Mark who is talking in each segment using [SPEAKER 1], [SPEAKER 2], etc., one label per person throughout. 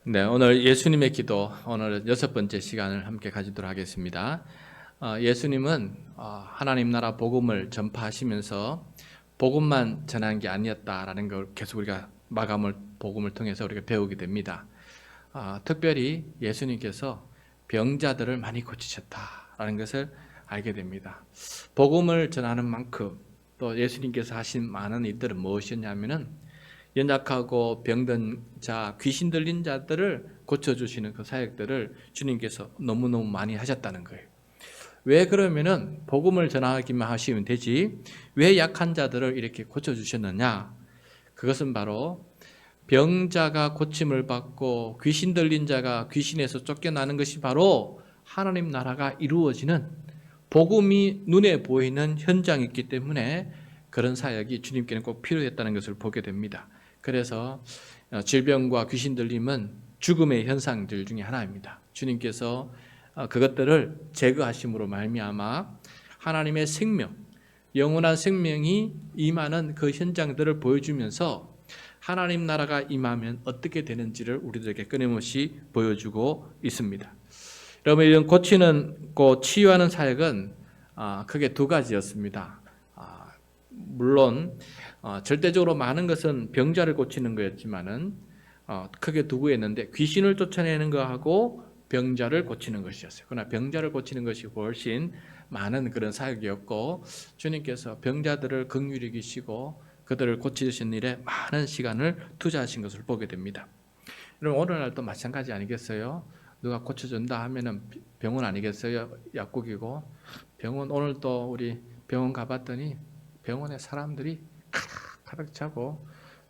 [SPEAKER 1] 네, 오늘 예수님의 기도, 오늘은 6번째 시간을 함께 가지도록 하겠습니다. 예수님은 하나님 나라 복음을 전파하시면서 복음만 전한 게 아니었다라는 걸 계속 우리가 마감을 복음을 통해서 우리가 배우게 됩니다. 특별히 예수님께서 병자들을 많이 고치셨다라는 것을 알게 됩니다. 복음을 전하는 만큼 또 예수님께서 하신 많은 일들은 무엇이었냐면은 연약하고 병든 자, 귀신 들린 자들을 고쳐주시는 그 사역들을 주님께서 너무너무 많이 하셨다는 거예요. 왜 그러면은 복음을 전하기만 하시면 되지 왜 약한 자들을 이렇게 고쳐주셨느냐? 그것은 바로 병자가 고침을 받고 귀신 들린 자가 귀신에서 쫓겨나는 것이 바로 하나님 나라가 이루어지는 복음이 눈에 보이는 현장이 있기 때문에 그런 사역이 주님께는 꼭 필요했다는 것을 보게 됩니다. 그래서 질병과 귀신 들림은 죽음의 현상들 중에 하나입니다. 주님께서 그것들을 제거하심으로 말미암아 하나님의 생명, 영원한 생명이 임하는 그 현장들을 보여주면서 하나님 나라가 임하면 어떻게 되는지를 우리들에게 끊임없이 보여주고 있습니다. 여러분, 이런 고치는 치유하는 사역은 크게 두 가지였습니다. 물론 절대적으로 많은 것은 병자를 고치는 거였지만은 크게 두 구였는데 귀신을 쫓아내는 거하고 병자를 고치는 것이었어요. 그러나 병자를 고치는 것이 훨씬 많은 그런 사역이었고 주님께서 병자들을 긍휼히 여기시고 그들을 고치신 일에 많은 시간을 투자하신 것을 보게 됩니다. 여러분, 오늘날도 마찬가지 아니겠어요? 누가 고쳐준다 하면은 병원 아니겠어요? 약국이고 병원 오늘 또 우리 병원 가봤더니 병원에 사람들이 가득 차고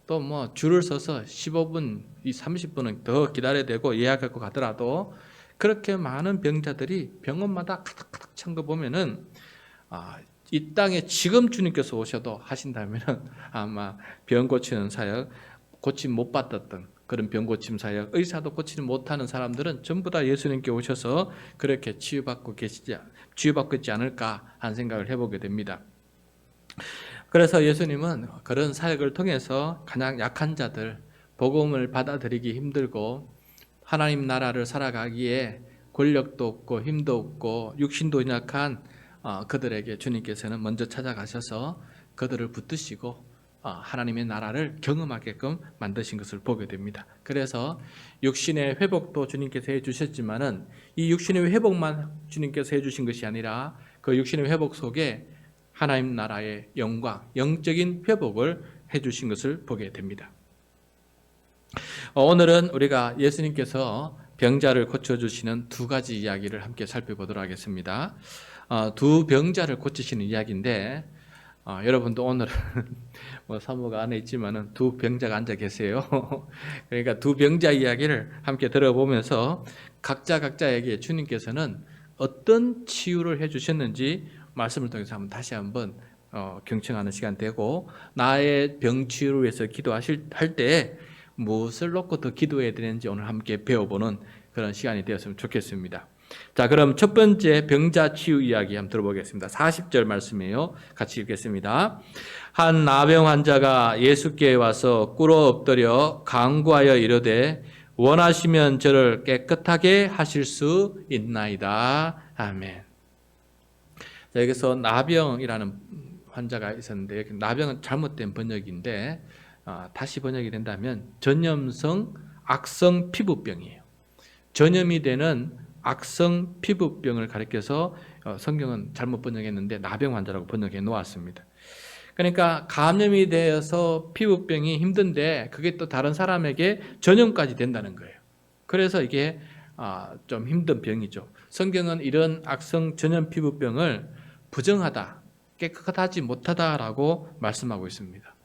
[SPEAKER 1] 또 뭐 줄을 서서 15분, 30분은 더 기다려야 되고 예약하고 가더라도 그렇게 많은 병자들이 병원마다 가득 찬 거 보면은 이 땅에 지금 주님께서 오셔도 하신다면은 아마 병 고치는 사역, 고침 못 받았던 그런 병 고침 사역, 의사도 고치지 못하는 사람들은 전부 다 예수님께 오셔서 그렇게 치유받고 있지 않을까 하는 생각을 해보게 됩니다. 그래서 예수님은 그런 사역을 통해서 가장 약한 자들, 복음을 받아들이기 힘들고 하나님 나라를 살아가기에 권력도 없고 힘도 없고 육신도 연약한 그들에게 주님께서는 먼저 찾아가셔서 그들을 붙드시고 하나님의 나라를 경험하게끔 만드신 것을 보게 됩니다. 그래서 육신의 회복도 주님께서 해주셨지만은 이 육신의 회복만 주님께서 해주신 것이 아니라 그 육신의 회복 속에 하나님 나라의 영광, 영적인 회복을 해주신 것을 보게 됩니다. 오늘은 우리가 예수님께서 병자를 고쳐주시는 두 가지 이야기를 함께 살펴보도록 하겠습니다. 두 병자를 고치시는 이야기인데 여러분도 오늘은 뭐 사모가 안에 있지만은 두 병자가 앉아 계세요. 그러니까 두 병자 이야기를 함께 들어보면서 각자에게 주님께서는 어떤 치유를 해주셨는지 말씀을 통해서 다시 한번 경청하는 시간 되고 나의 병 치유를 위해서 기도하실 때 무엇을 놓고 더 기도해야 되는지 오늘 함께 배워보는 그런 시간이 되었으면 좋겠습니다. 자, 그럼 첫 번째 병자 치유 이야기 한번 들어보겠습니다. 40절 말씀이에요. 같이 읽겠습니다. 한 나병 환자가 예수께 와서 꿇어 엎드려 간구하여 이르되 원하시면 저를 깨끗하게 하실 수 있나이다. 아멘. 자, 여기서 나병이라는 환자가 있었는데 나병은 잘못된 번역인데 다시 번역이 된다면 전염성 악성 피부병이에요. 전염이 되는 악성 피부병을 가리켜서 성경은 잘못 번역했는데 나병 환자라고 번역해 놓았습니다. 그러니까 감염이 되어서 피부병이 힘든데 그게 또 다른 사람에게 전염까지 된다는 거예요. 그래서 이게 좀 힘든 병이죠. 성경은 이런 악성 전염 피부병을 부정하다, 깨끗하지 못하다라고 말씀하고 있습니다.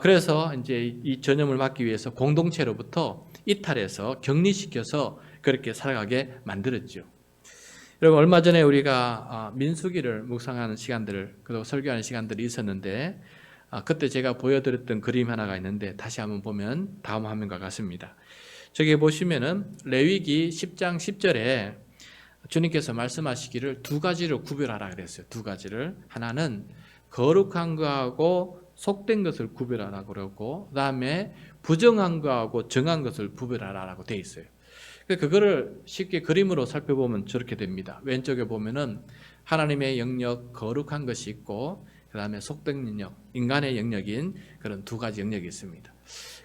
[SPEAKER 1] 그래서 이제 이 전염을 막기 위해서 공동체로부터 이탈해서 격리시켜서 그렇게 살아가게 만들었죠. 여러분, 얼마 전에 우리가 민수기를 묵상하는 시간들을 그리고 설교하는 시간들이 있었는데 그때 제가 보여드렸던 그림 하나가 있는데 다시 한번 보면 다음 화면과 같습니다. 저기 보시면은 레위기 10장 10절에 주님께서 말씀하시기를 두 가지를 구별하라 그랬어요. 두 가지를. 하나는 거룩한 것하고 속된 것을 구별하라고 그러고 그다음에 부정한 거하고 정한 것을 구별하라라고 되어 있어요. 그거를 쉽게 그림으로 살펴보면 저렇게 됩니다. 왼쪽에 보면은 하나님의 영역, 거룩한 것이 있고, 그 다음에 속된 영역, 인간의 영역인 그런 두 가지 영역이 있습니다.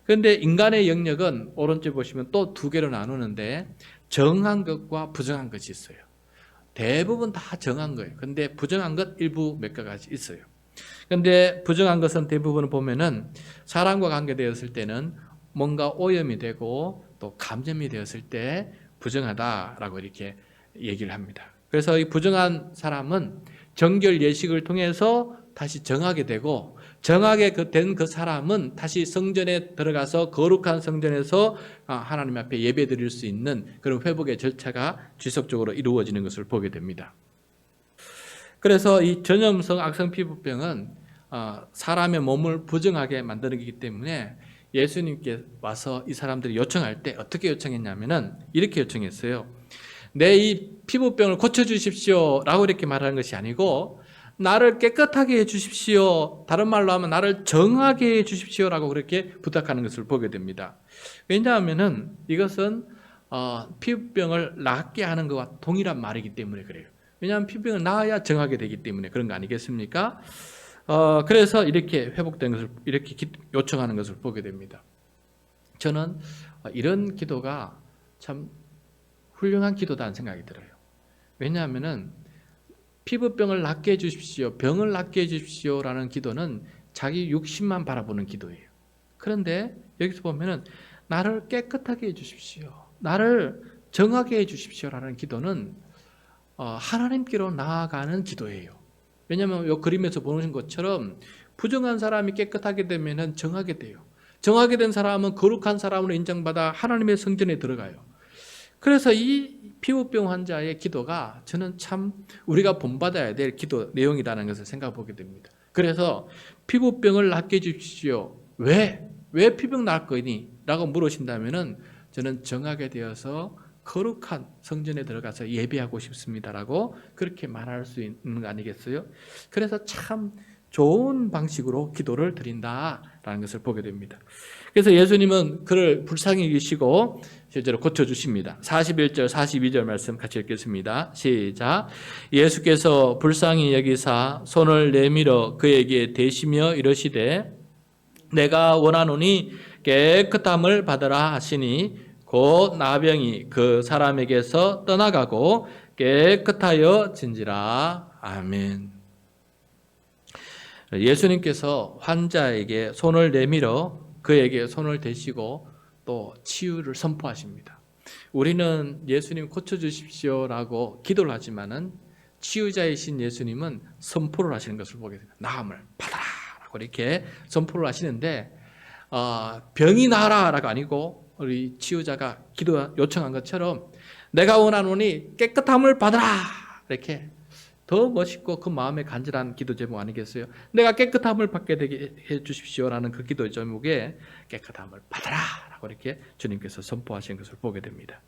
[SPEAKER 1] 그런데 인간의 영역은 오른쪽에 보시면 또 두 개로 나누는데, 정한 것과 부정한 것이 있어요. 대부분 다 정한 거예요. 근데 부정한 것 일부 몇 가지 있어요. 근데 부정한 것은 대부분 보면은 사람과 관계되었을 때는 뭔가 오염이 되고 또 감염이 되었을 때 부정하다라고 이렇게 얘기를 합니다. 그래서 이 부정한 사람은 정결 예식을 통해서 다시 정하게 되고, 정하게 된 그 사람은 다시 성전에 들어가서 거룩한 성전에서 하나님 앞에 예배 드릴 수 있는 그런 회복의 절차가 지속적으로 이루어지는 것을 보게 됩니다. 그래서 이 전염성 악성 피부병은 사람의 몸을 부정하게 만드기 때문에 예수님께 와서 이 사람들이 요청할 때 어떻게 요청했냐면은 이렇게 요청했어요. 내 이 피부병을 고쳐주십시오 라고 이렇게 말하는 것이 아니고, 나를 깨끗하게 해주십시오, 다른 말로 하면 나를 정하게 해주십시오 라고 그렇게 부탁하는 것을 보게 됩니다. 왜냐하면은 이것은 피부병을 낫게 하는 것과 동일한 말이기 때문에 그래요. 왜냐하면 피부병을 나아야 정하게 되기 때문에 그런 거 아니겠습니까? 그래서 이렇게 회복된 것을 이렇게 요청하는 것을 보게 됩니다. 저는 이런 기도가 참 훌륭한 기도다는 생각이 들어요. 왜냐하면은 피부병을 낫게 해주십시오, 병을 낫게 해주십시오라는 기도는 자기 육신만 바라보는 기도예요. 그런데 여기서 보면은 나를 깨끗하게 해주십시오, 나를 정하게 해주십시오라는 기도는 하나님께로 나아가는 기도예요. 왜냐하면 이 그림에서 보는 것처럼 부정한 사람이 깨끗하게 되면 정하게 돼요. 정하게 된 사람은 거룩한 사람으로 인정받아 하나님의 성전에 들어가요. 그래서 이 피부병 환자의 기도가 저는 참 우리가 본받아야 될 기도 내용이라는 것을 생각해 보게 됩니다. 그래서 피부병을 낫게 해주십시오. 왜 피부병 날 거니? 라고 물으신다면 저는 정하게 되어서 거룩한 성전에 들어가서 예배하고 싶습니다라고 그렇게 말할 수 있는 거 아니겠어요? 그래서 참 좋은 방식으로 기도를 드린다라는 것을 보게 됩니다. 그래서 예수님은 그를 불쌍히 여기시고 실제로 고쳐주십니다. 41절 42절 말씀 같이 읽겠습니다. 시작. 예수께서 불쌍히 여기사 손을 내밀어 그에게 대시며 이르시되 내가 원하노니 깨끗함을 받으라 하시니 곧 나병이 그 사람에게서 떠나가고 깨끗하여 진지라. 아멘. 예수님께서 환자에게 손을 내밀어 그에게 손을 대시고 또 치유를 선포하십니다. 우리는 예수님 고쳐주십시오라고 기도를 하지만은 치유자이신 예수님은 선포를 하시는 것을 보게 됩니다. 나음을 받아라라고 이렇게 선포를 하시는데 병이 나아라라가 아니고 우리 치유자가 기도 요청한 것처럼 내가 원하노니 깨끗함을 받아라 이렇게 더 멋있고 그 마음에 간절한 기도 제목 아니겠어요? 내가 깨끗함을 받게 되게 해주십시오라는 그 기도 제목에 깨끗함을 받아라 라고 이렇게 주님께서 선포하신 것을 보게 됩니다.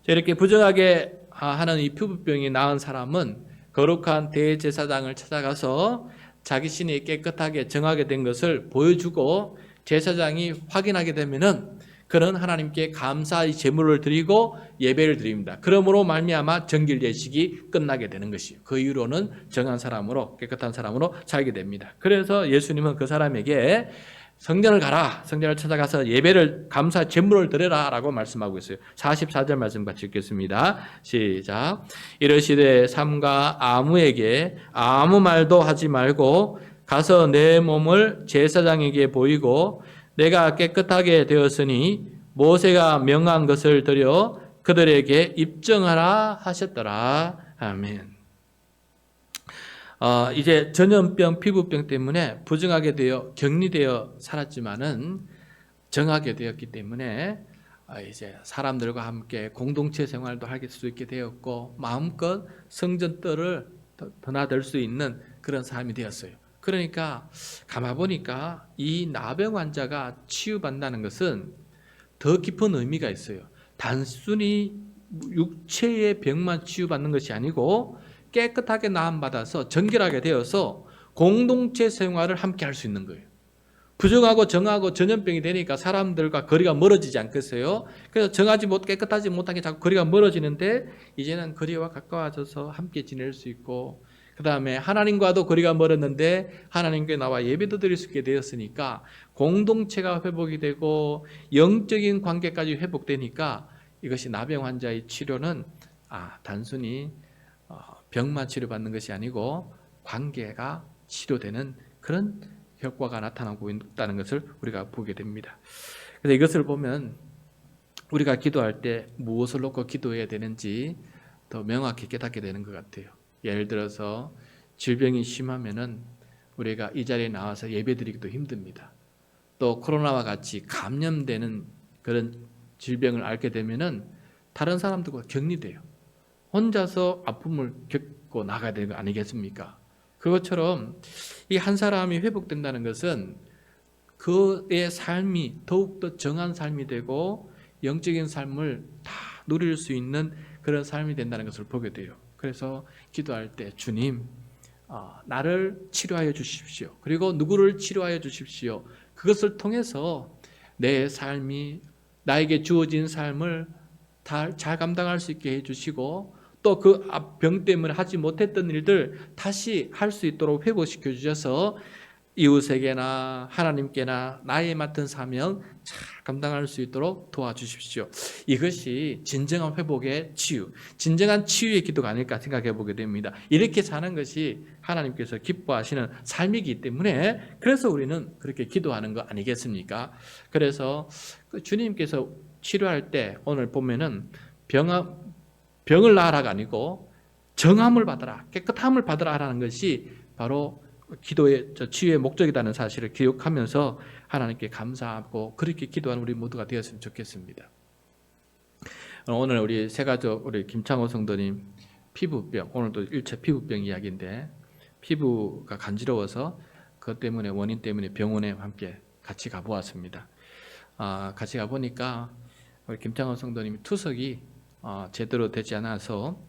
[SPEAKER 1] 이렇게 부정하게 하는 이 피부병이 나은 사람은 거룩한 대제사장을 찾아가서 자기 신이 깨끗하게 정하게 된 것을 보여주고 제사장이 확인하게 되면은 그는 하나님께 감사의 제물을 드리고 예배를 드립니다. 그러므로 말미암아 정결 예식이 끝나게 되는 것이요. 그 이후로는 정한 사람으로 깨끗한 사람으로 살게 됩니다. 그래서 예수님은 그 사람에게 성전을 가라, 성전을 찾아가서 예배를 감사 제물을 드려라 라고 말씀하고 있어요. 44절 말씀 같이 읽겠습니다. 시작. 이르시되 삼가 아무에게 아무 말도 하지 말고 가서 내 몸을 제사장에게 보이고 내가 깨끗하게 되었으니 모세가 명한 것을 드려 그들에게 입증하라 하셨더라. 아멘. 이제 전염병, 피부병 때문에 부정하게 되어 격리되어 살았지만은 정하게 되었기 때문에 이제 사람들과 함께 공동체 생활도 할 수 있게 되었고 마음껏 성전뜰을 드나들 수 있는 그런 삶이 되었어요. 그러니까 가만 보니까 이 나병 환자가 치유받는다는 것은 더 깊은 의미가 있어요. 단순히 육체의 병만 치유받는 것이 아니고 깨끗하게 나음받아서 정결하게 되어서 공동체 생활을 함께 할 수 있는 거예요. 부정하고 정하고 전염병이 되니까 사람들과 거리가 멀어지지 않겠어요? 그래서 깨끗하지 못하게 자꾸 거리가 멀어지는데 이제는 거리와 가까워져서 함께 지낼 수 있고, 그 다음에 하나님과도 거리가 멀었는데 하나님께 나와 예배도 드릴 수 있게 되었으니까 공동체가 회복이 되고 영적인 관계까지 회복되니까 이것이 나병 환자의 치료는 단순히 병만 치료받는 것이 아니고 관계가 치료되는 그런 효과가 나타나고 있다는 것을 우리가 보게 됩니다. 그래서 이것을 보면 우리가 기도할 때 무엇을 놓고 기도해야 되는지 더 명확히 깨닫게 되는 것 같아요. 예를 들어서 질병이 심하면은 우리가 이 자리에 나와서 예배드리기도 힘듭니다. 또 코로나와 같이 감염되는 그런 질병을 앓게 되면은 다른 사람들과 격리돼요. 혼자서 아픔을 겪고 나가야 되는 거 아니겠습니까? 그것처럼 이 한 사람이 회복된다는 것은 그의 삶이 더욱더 정한 삶이 되고 영적인 삶을 다 누릴 수 있는 그런 삶이 된다는 것을 보게 돼요. 그래서 기도할 때 주님, 나를 치료하여 주십시오. 그리고 누구를 치료하여 주십시오. 그것을 통해서 내 삶이 나에게 주어진 삶을 잘 감당할 수 있게 해주시고 또 그 병 때문에 하지 못했던 일들 다시 할 수 있도록 회복시켜 주셔서 이웃에게나 하나님께나 나의 맡은 사명 잘 감당할 수 있도록 도와주십시오. 이것이 진정한 회복의 치유, 진정한 치유의 기도가 아닐까 생각해 보게 됩니다. 이렇게 사는 것이 하나님께서 기뻐하시는 삶이기 때문에 그래서 우리는 그렇게 기도하는 거 아니겠습니까? 그래서 주님께서 치료할 때 오늘 보면은 병을 나으라가 아니고 정함을 받아라, 깨끗함을 받아라 하는 것이 바로 기도의 치유의 목적이라는 사실을 기억하면서 하나님께 감사하고 그렇게 기도하는 우리 모두가 되었으면 좋겠습니다. 오늘 우리 세 가족 우리 김창호 성도님 피부병, 오늘도 일체 피부병 이야기인데 피부가 간지러워서 그것 때문에 원인 때문에 병원에 함께 같이 가보았습니다. 같이 가보니까 우리 김창호 성도님이 투석이 제대로 되지 않아서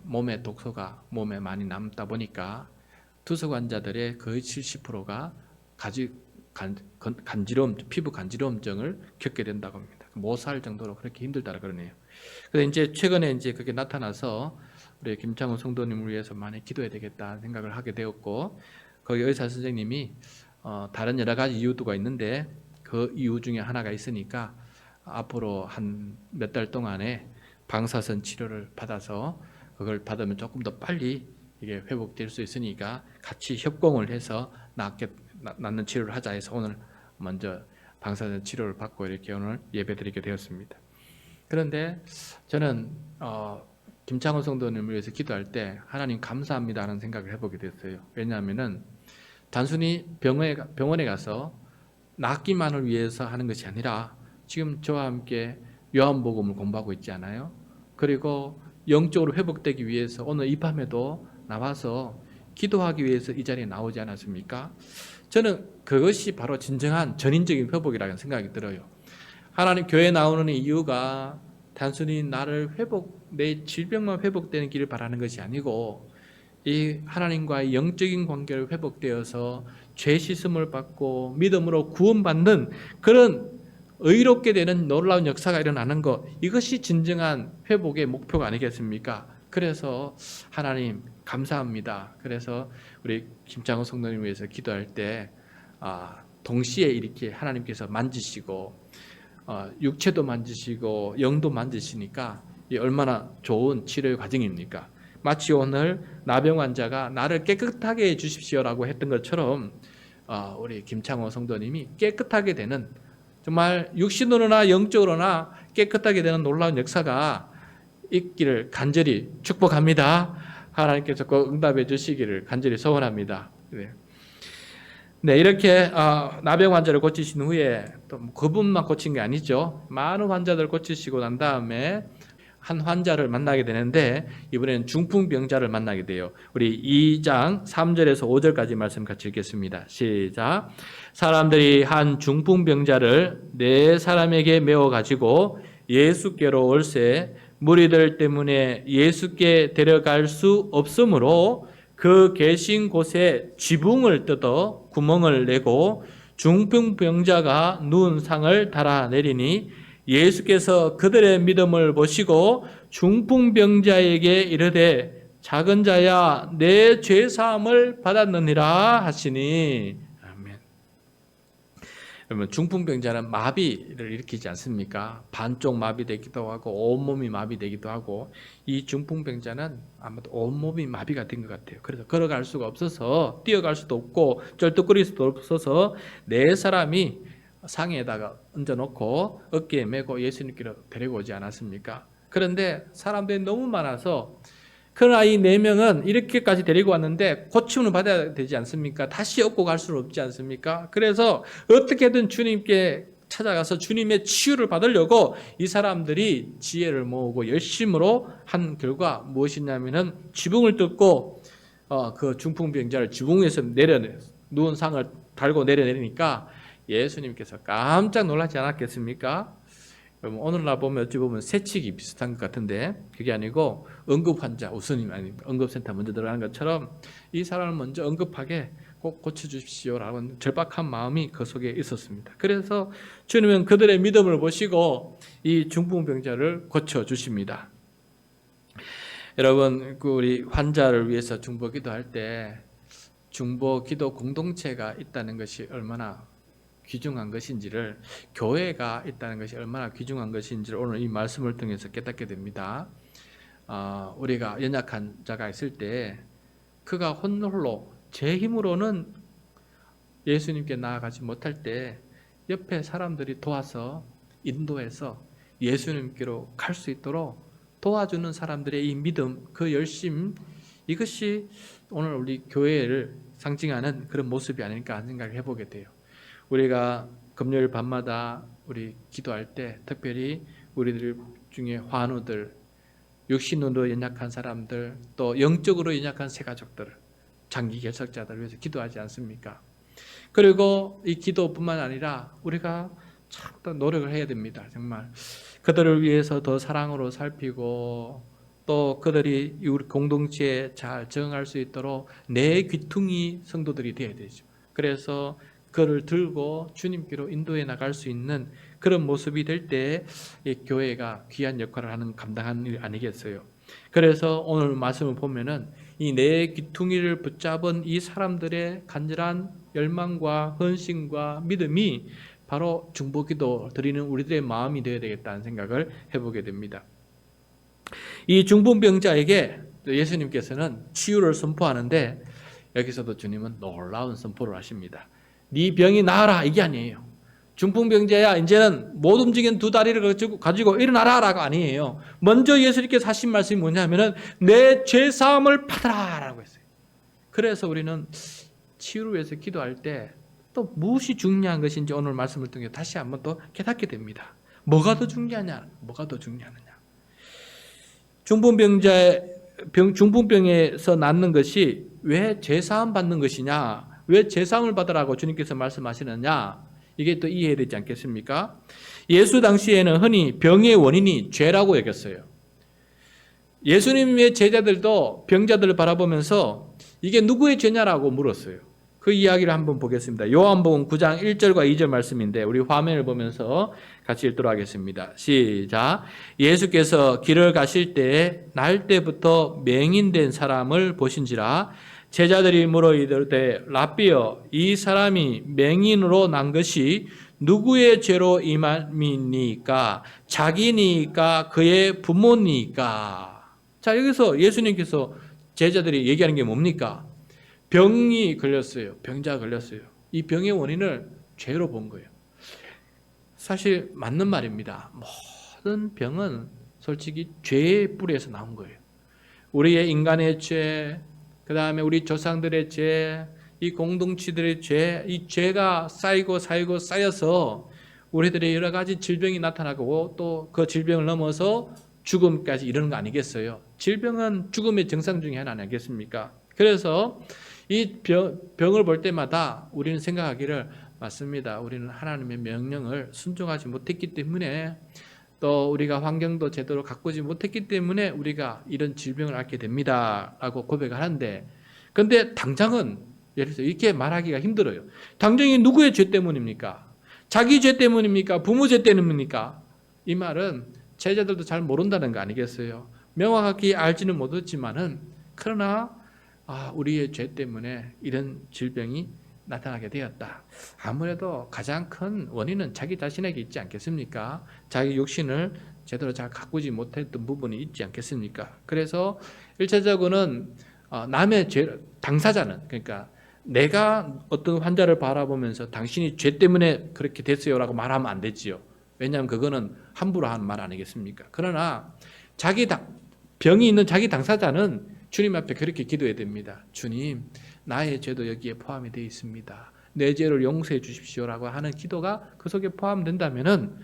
[SPEAKER 1] 몸에 독소가 몸에 많이 남다 보니까 투석 환자들의 거의 70%가 피부 간지러움증을 겪게 된다고 합니다. 못 살 정도로 그렇게 힘들다고 그러네요. 그래서 이제 최근에 이제 그게 나타나서 우리 김창훈 성도님을 위해서 많이 기도해야 되겠다 생각을 하게 되었고, 거기 의사 선생님이 다른 여러 가지 이유가 있는데 그 이유 중에 하나가 있으니까 앞으로 한 몇 달 동안에 방사선 치료를 받아서 그걸 받으면 조금 더 빨리 이게 회복될 수 있으니까 같이 협공을 해서 낫는 치료를 하자 해서 오늘 먼저 방사선 치료를 받고 이렇게 오늘 예배드리게 되었습니다. 그런데 저는 김창호 성도님을 위해서 기도할 때 하나님 감사합니다 하는 생각을 해보게 됐어요. 왜냐하면은 단순히 병원에 가서 낫기만을 위해서 하는 것이 아니라 지금 저와 함께 요한복음을 공부하고 있지 않아요? 그리고 영적으로 회복되기 위해서 오늘 이 밤에도 나와서 기도하기 위해서 이 자리에 나오지 않았습니까? 저는 그것이 바로 진정한 전인적인 회복이라는 생각이 들어요. 하나님 교회에 나오는 이유가 단순히 내 질병만 회복되는 길을 바라는 것이 아니고 이 하나님과의 영적인 관계를 회복되어서 죄 씻음을 받고 믿음으로 구원받는 그런 의롭게 되는 놀라운 역사가 일어나는 것, 이것이 진정한 회복의 목표가 아니겠습니까? 그래서 하나님 감사합니다. 그래서 우리 김창호 성도님 위해서 기도할 때 동시에 이렇게 하나님께서 만지시고 육체도 만지시고 영도 만지시니까 얼마나 좋은 치료의 과정입니까? 마치 오늘 나병 환자가 나를 깨끗하게 해주십시오라고 했던 것처럼 우리 김창호 성도님이 깨끗하게 되는, 정말 육신으로나 영적으로나 깨끗하게 되는 놀라운 역사가 있기를 간절히 축복합니다. 하나님께서 꼭 응답해 주시기를 간절히 소원합니다. 네, 이렇게 나병 환자를 고치신 후에 또 그분만 고친 게 아니죠. 많은 환자들 고치시고 난 다음에 한 환자를 만나게 되는데 이번에는 중풍병자를 만나게 돼요. 우리 2장 3절에서 5절까지 말씀 같이 읽겠습니다. 시작. 사람들이 한 중풍병자를 네 사람에게 메워 가지고 예수께로 올세 무리들 때문에 예수께 데려갈 수 없으므로 그 계신 곳에 지붕을 뜯어 구멍을 내고 중풍병자가 누운 상을 달아내리니 예수께서 그들의 믿음을 보시고 중풍병자에게 이르되 작은 자야 내 죄사함을 받았느니라 하시니. 아멘. 여러분, 중풍병자는 마비를 일으키지 않습니까? 반쪽 마비되기도 하고 온몸이 마비되기도 하고, 이 중풍병자는 아마도 온몸이 마비가 된 것 같아요. 그래서 걸어갈 수가 없어서, 뛰어갈 수도 없고 쩔뚝거릴 수도 없어서 네 사람이 상에다가 얹어놓고 어깨에 메고 예수님께로 데리고 오지 않았습니까? 그런데 사람들이 너무 많아서, 그러나 이 네 명은 이렇게까지 데리고 왔는데 고침을 받아야 되지 않습니까? 다시 업고 갈 수는 없지 않습니까? 그래서 어떻게든 주님께 찾아가서 주님의 치유를 받으려고 이 사람들이 지혜를 모으고 열심으로 한 결과 무엇이냐면은 지붕을 뜯고 그 중풍병자를 지붕 위에서 누운 상을 달고 내려내리니까 예수님께서 깜짝 놀라지 않았겠습니까? 여러분, 오늘날 보면 어찌 보면 새치기 비슷한 것 같은데 그게 아니고 응급 환자 우선이 아닙니까? 응급센터 먼저 들어가는 것처럼 이 사람을 먼저 응급하게 꼭 고쳐주십시오라는 절박한 마음이 그 속에 있었습니다. 그래서 주님은 그들의 믿음을 보시고 이 중풍병자를 고쳐주십니다. 여러분, 우리 환자를 위해서 중보기도할 때 중보기도 공동체가 있다는 것이 얼마나 귀중한 것인지를, 교회가 있다는 것이 얼마나 귀중한 것인지를 오늘 이 말씀을 통해서 깨닫게 됩니다. 우리가 연약한 자가 있을 때 그가 홀로 제 힘으로는 예수님께 나아가지 못할 때 옆에 사람들이 도와서 인도해서 예수님께로 갈 수 있도록 도와주는 사람들의 이 믿음, 그 열심, 이것이 오늘 우리 교회를 상징하는 그런 모습이 아닐까 하는 생각을 해보게 돼요. 우리가 금요일 밤마다 우리 기도할 때 특별히 우리들 중에 환우들, 육신으로 연약한 사람들, 또 영적으로 연약한 새가족들, 장기 결석자들을 위해서 기도하지 않습니까? 그리고 이 기도뿐만 아니라 우리가 참 더 노력을 해야 됩니다. 정말 그들을 위해서 더 사랑으로 살피고, 또 그들이 우리 공동체에 잘 적응할 수 있도록 내 귀퉁이 성도들이 되어야 되죠. 그래서 그를 들고 주님께로 인도해 나갈 수 있는 그런 모습이 될 때 교회가 귀한 역할을 하는 감당하는 일 아니겠어요? 그래서 오늘 말씀을 보면은 이 내 귀퉁이를 붙잡은 이 사람들의 간절한 열망과 헌신과 믿음이 바로 중보기도 드리는 우리들의 마음이 되어야 되겠다는 생각을 해보게 됩니다. 이 중풍병자에게 예수님께서는 치유를 선포하는데 여기서도 주님은 놀라운 선포를 하십니다. 네 병이 나아라, 이게 아니에요. 중풍병자야 이제는 못 움직이는 두 다리를 가지고 일어나라 라고 아니에요. 먼저 예수님께서 하신 말씀이 뭐냐면은 내 죄사함을 받아라 라고 했어요. 그래서 우리는 치유를 위해서 기도할 때 또 무엇이 중요한 것인지 오늘 말씀을 통해 다시 한번 또 깨닫게 됩니다. 뭐가 더 중요하냐? 뭐가 더 중요하느냐? 중풍병에서 낫는 것이 왜 죄사함 받는 것이냐? 왜 죄사함을 받으라고 주님께서 말씀하시느냐? 이게 또 이해해야 되지 않겠습니까? 예수 당시에는 흔히 병의 원인이 죄라고 여겼어요. 예수님의 제자들도 병자들을 바라보면서 이게 누구의 죄냐라고 물었어요. 그 이야기를 한번 보겠습니다. 요한복음 9장 1절과 2절 말씀인데 우리 화면을 보면서 같이 읽도록 하겠습니다. 시작. 예수께서 길을 가실 때 날 때부터 맹인된 사람을 보신지라. 제자들이 물어 이르되 랍비여, 이 사람이 맹인으로 난 것이 누구의 죄로 임함이니까? 자기니까 그의 부모니까? 자, 여기서 예수님께서 제자들이 얘기하는 게 뭡니까? 병이 걸렸어요. 병자가 걸렸어요. 이 병의 원인을 죄로 본 거예요. 사실 맞는 말입니다. 모든 병은 솔직히 죄의 뿌리에서 나온 거예요. 우리의 인간의 죄, 그 다음에 우리 조상들의 죄, 이 공동체들의 죄, 이 죄가 쌓여서 우리들의 여러 가지 질병이 나타나고 또 그 질병을 넘어서 죽음까지 이르는 거 아니겠어요? 질병은 죽음의 증상 중에 하나 아니겠습니까? 그래서 이 병을 볼 때마다 우리는 생각하기를 맞습니다. 우리는 하나님의 명령을 순종하지 못했기 때문에, 또 우리가 환경도 제대로 가꾸지 못했기 때문에 우리가 이런 질병을 앓게 됩니다 라고 고백을 하는데, 근데 당장은 예를 들어서 이렇게 말하기가 힘들어요. 당장이 누구의 죄 때문입니까? 자기 죄 때문입니까? 부모 죄 때문입니까? 이 말은 제자들도 잘 모른다는 거 아니겠어요? 명확하게 알지는 못했지만은 그러나 우리의 죄 때문에 이런 질병이 나타나게 되었다. 아무래도 가장 큰 원인은 자기 자신에게 있지 않겠습니까? 자기 욕심을 제대로 잘 가꾸지 못했던 부분이 있지 않겠습니까? 그래서 일차적으로는 남의 죄, 당사자는, 그러니까 내가 어떤 환자를 바라보면서 당신이 죄 때문에 그렇게 됐어요라고 말하면 안 되지요. 왜냐하면 그거는 함부로 하는 말 아니겠습니까? 그러나 병이 있는 자기 당사자는 주님 앞에 그렇게 기도해야 됩니다. 주님, 나의 죄도 여기에 포함이 되어 있습니다. 내 죄를 용서해 주십시오라고 하는 기도가 그 속에 포함된다면은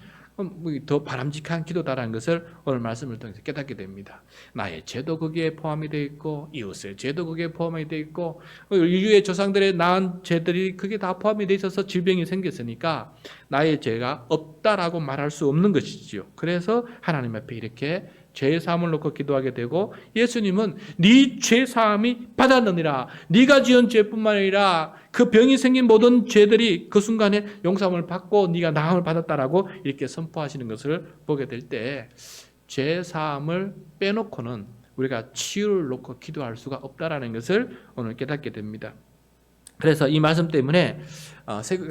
[SPEAKER 1] 더 바람직한 기도다라는 것을 오늘 말씀을 통해서 깨닫게 됩니다. 나의 죄도 거기에 포함이 되어 있고 이웃의 죄도 거기에 포함이 되어 있고 인류의 조상들의 낳은 죄들이 그게 다 포함이 되어 있어서 질병이 생겼으니까 나의 죄가 없다라고 말할 수 없는 것이지요. 그래서 하나님 앞에 이렇게 죄 사함을 놓고 기도하게 되고 예수님은 네 죄 사함이 받았느니라. 네가 지은 죄뿐만 아니라 그 병이 생긴 모든 죄들이 그 순간에 용서함을 받고 네가 나음을 받았다라고 이렇게 선포하시는 것을 보게 될 때 죄 사함을 빼놓고는 우리가 치유를 놓고 기도할 수가 없다라는 것을 오늘 깨닫게 됩니다. 그래서 이 말씀 때문에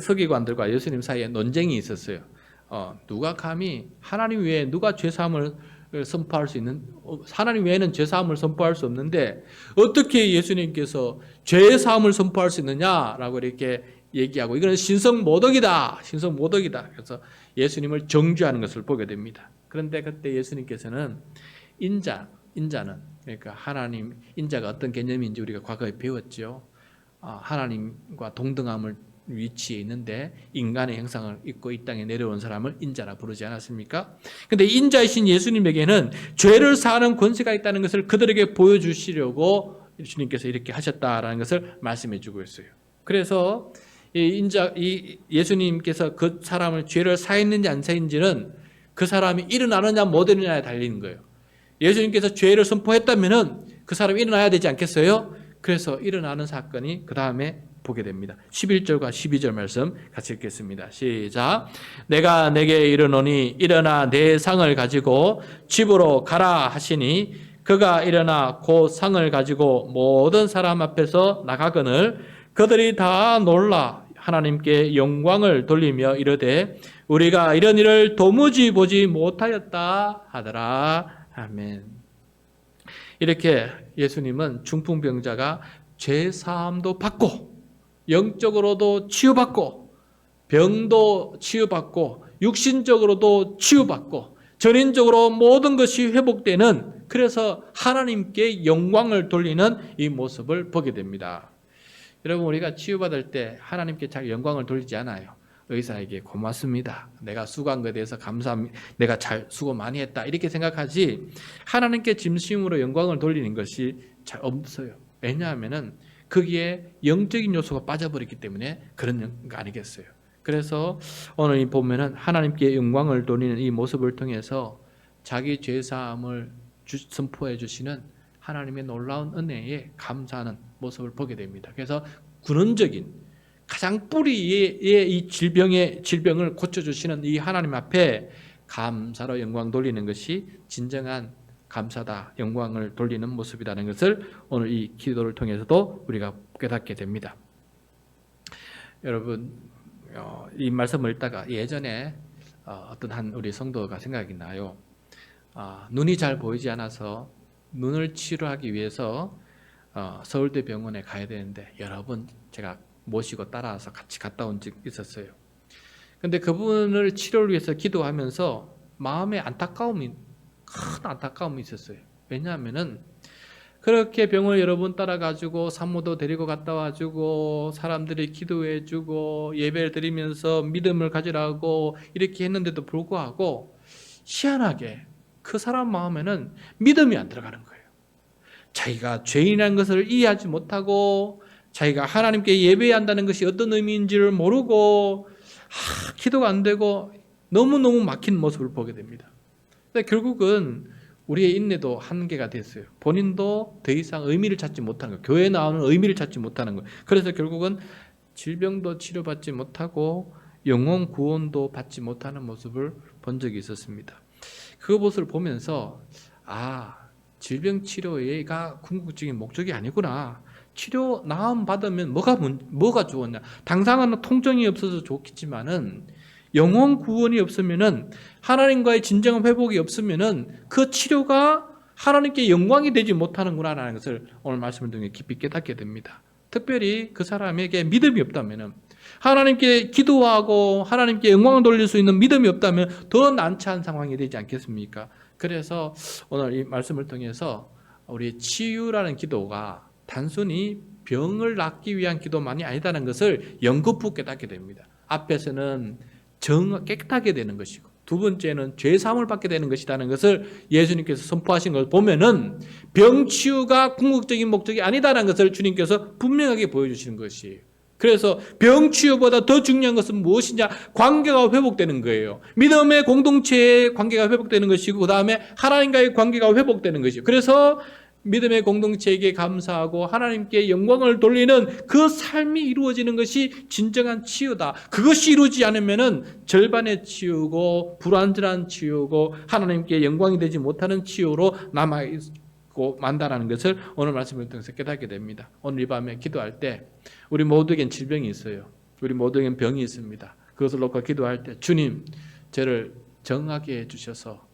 [SPEAKER 1] 서기관들과 예수님 사이에 논쟁이 있었어요. 누가 감히 하나님 외에 누가 죄 사함을 선포할 수 있는, 하나님 외에는 죄사함을 선포할 수 없는데 어떻게 예수님께서 죄사함을 선포할 수 있느냐라고 이렇게 얘기하고 이거는 신성모독이다. 그래서 예수님을 정죄하는 것을 보게 됩니다. 그런데 그때 예수님께서는 인자는 그러니까 하나님, 인자가 어떤 개념인지 우리가 과거에 배웠죠. 하나님과 동등함을 위치에 있는데 인간의 형상을 입고 이 땅에 내려온 사람을 인자라 부르지 않았습니까? 근데 인자이신 예수님에게는 죄를 사하는 권세가 있다는 것을 그들에게 보여주시려고 주님께서 이렇게 하셨다라는 것을 말씀해 주고 있어요. 그래서 예수님께서 그 사람을 죄를 사했는지 안 사했는지는 그 사람이 일어나느냐 못 일어나냐에 달리는 거예요. 예수님께서 죄를 선포했다면은 그 사람이 일어나야 되지 않겠어요? 그래서 일어나는 사건이 그 다음에 보게 됩니다. 11절과 12절 말씀 같이 읽겠습니다. 시작. 내가 내게 이르노니 일어나 내 상을 가지고 집으로 가라 하시니 그가 일어나 곧 상을 가지고 모든 사람 앞에서 나가거늘 그들이 다 놀라 하나님께 영광을 돌리며 이르되 우리가 이런 일을 도무지 보지 못하였다 하더라. 아멘. 이렇게 예수님은 중풍병자가 죄 사함도 받고 영적으로도 치유받고 병도 치유받고 육신적으로도 치유받고 전인적으로 모든 것이 회복되는, 그래서 하나님께 영광을 돌리는 이 모습을 보게 됩니다. 여러분, 우리가 치유받을 때 하나님께 잘 영광을 돌리지 않아요. 의사에게 고맙습니다, 내가 수고한 것에 대해서 감사합니다, 내가 잘 수고 많이 했다 이렇게 생각하지 하나님께 진심으로 영광을 돌리는 것이 잘 없어요. 왜냐하면은 거기에 영적인 요소가 빠져버렸기 때문에 그런 거 아니겠어요. 그래서 오늘 이 보면은 하나님께 영광을 돌리는 이 모습을 통해서 자기 죄사함을 선포해 주시는 하나님의 놀라운 은혜에 감사하는 모습을 보게 됩니다. 그래서 근원적인 가장 뿌리의 이 질병을 고쳐주시는 이 하나님 앞에 감사로 영광 돌리는 것이 진정한 감사다, 영광을 돌리는 모습이라는 것을 오늘 이 기도를 통해서도 우리가 깨닫게 됩니다. 여러분, 이 말씀을 읽다가 예전에 어떤 한 우리 성도가 생각이 나요. 눈이 잘 보이지 않아서 눈을 치료하기 위해서 서울대 병원에 가야 되는데 여러 번 제가 모시고 따라와서 같이 갔다 온 적 있었어요. 근데 그분을 치료를 위해서 기도하면서 마음에 큰 안타까움이 있었어요. 왜냐하면은 그렇게 병을 여러 번 따라가지고 산모도 데리고 갔다 와주고 사람들이 기도해주고 예배를 드리면서 믿음을 가지라고 이렇게 했는데도 불구하고 희한하게 그 사람 마음에는 믿음이 안 들어가는 거예요. 자기가 죄인이라는 것을 이해하지 못하고 자기가 하나님께 예배해야 한다는 것이 어떤 의미인지를 모르고 기도가 안 되고 너무너무 막힌 모습을 보게 됩니다. 근데 결국은 우리의 인내도 한계가 됐어요. 본인도 더 이상 의미를 찾지 못하는 거예요. 교회에 나오는 의미를 찾지 못하는 거예요. 그래서 결국은 질병도 치료받지 못하고 영혼 구원도 받지 못하는 모습을 본 적이 있었습니다. 그 모습을 보면서 질병 치료가 궁극적인 목적이 아니구나. 치료 나음 받으면 뭐가 좋았냐? 당장은 통증이 없어서 좋겠지만은 영혼 구원이 없으면은 하나님과의 진정한 회복이 없으면은 그 치료가 하나님께 영광이 되지 못하는구나라는 것을 오늘 말씀을 통해 깊이 깨닫게 됩니다. 특별히 그 사람에게 믿음이 없다면은 하나님께 기도하고 하나님께 영광을 돌릴 수 있는 믿음이 없다면 더 난처한 상황이 되지 않겠습니까? 그래서 오늘 이 말씀을 통해서 우리 치유라는 기도가 단순히 병을 낫기 위한 기도만이 아니다는 것을 연거푸 깨닫게 됩니다. 앞에서는 깨끗하게 되는 것이고 두 번째는 죄 사함을 받게 되는 것이라는 것을 예수님께서 선포하신 걸 보면은 병 치유가 궁극적인 목적이 아니다라는 것을 주님께서 분명하게 보여주시는 것이에요. 그래서 병 치유보다 더 중요한 것은 무엇이냐? 관계가 회복되는 거예요. 믿음의 공동체의 관계가 회복되는 것이고 그 다음에 하나님과의 관계가 회복되는 것이에요. 그래서 믿음의 공동체에게 감사하고 하나님께 영광을 돌리는 그 삶이 이루어지는 것이 진정한 치유다. 그것이 이루어지지 않으면은 절반의 치유고 불완전한 치유고 하나님께 영광이 되지 못하는 치유로 남아있고 만다라는 것을 오늘 말씀을 통해서 깨닫게 됩니다. 오늘 이 밤에 기도할 때 우리 모두에겐 질병이 있어요. 우리 모두에겐 병이 있습니다. 그것을 놓고 기도할 때 주님 저를 정하게 해주셔서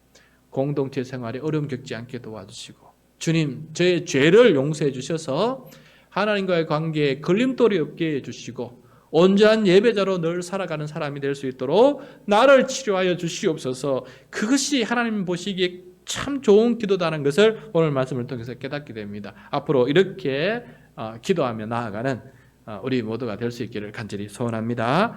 [SPEAKER 1] 공동체 생활에 어려움 겪지 않게 도와주시고 주님 저의 죄를 용서해 주셔서 하나님과의 관계에 걸림돌이 없게 해주시고 온전한 예배자로 늘 살아가는 사람이 될 수 있도록 나를 치료하여 주시옵소서. 그것이 하나님 보시기에 참 좋은 기도다는 것을 오늘 말씀을 통해서 깨닫게 됩니다. 앞으로 이렇게 기도하며 나아가는 우리 모두가 될 수 있기를 간절히 소원합니다.